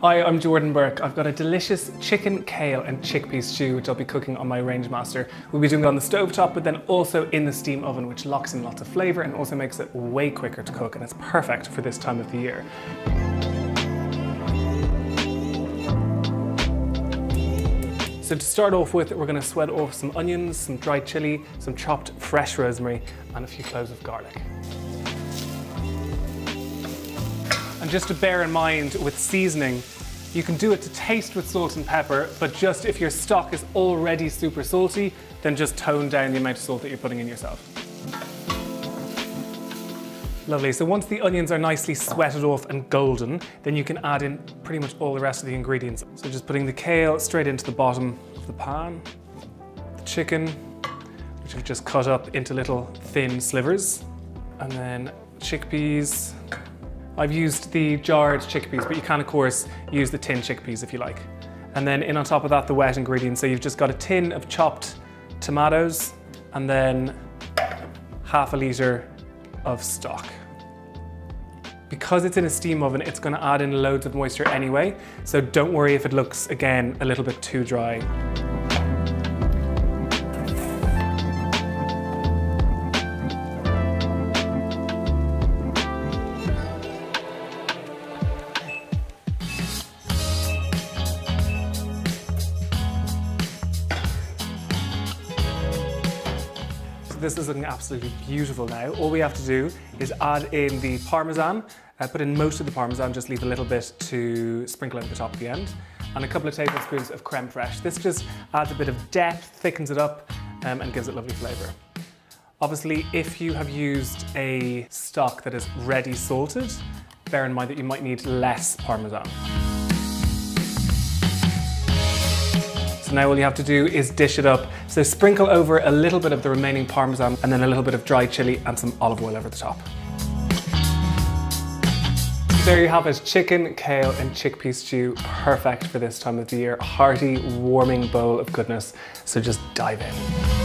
Hi, I'm Jordan Bourke. I've got a delicious chicken, kale and chickpea stew which I'll be cooking on my Rangemaster. We'll be doing it on the stovetop but then also in the steam oven, which locks in lots of flavour and also makes it way quicker to cook, and it's perfect for this time of the year. So to start off with, we're going to sweat off some onions, some dried chilli, some chopped fresh rosemary and a few cloves of garlic. And just to bear in mind with seasoning, you can do it to taste with salt and pepper, but just if your stock is already super salty, then just tone down the amount of salt that you're putting in yourself. Lovely, so once the onions are nicely sweated off and golden, then you can add in pretty much all the rest of the ingredients. So just putting the kale straight into the bottom of the pan, the chicken, which we've just cut up into little thin slivers, and then chickpeas. I've used the jarred chickpeas, but you can of course use the tin chickpeas if you like. And then in on top of that, the wet ingredients. So you've just got a tin of chopped tomatoes and then half a litre of stock. Because it's in a steam oven, it's going to add in loads of moisture anyway, so don't worry if it looks, again, a little bit too dry. This is looking absolutely beautiful now. All we have to do is add in the Parmesan, put in most of the Parmesan, just leave a little bit to sprinkle over the top at the end, and a couple of tablespoons of creme fraiche. This just adds a bit of depth, thickens it up, and gives it lovely flavour. Obviously, if you have used a stock that is ready salted, bear in mind that you might need less Parmesan. So now all you have to do is dish it up. So sprinkle over a little bit of the remaining Parmesan and then a little bit of dried chilli and some olive oil over the top. There you have it, chicken, kale and chickpea stew, perfect for this time of the year. A hearty, warming bowl of goodness. So just dive in.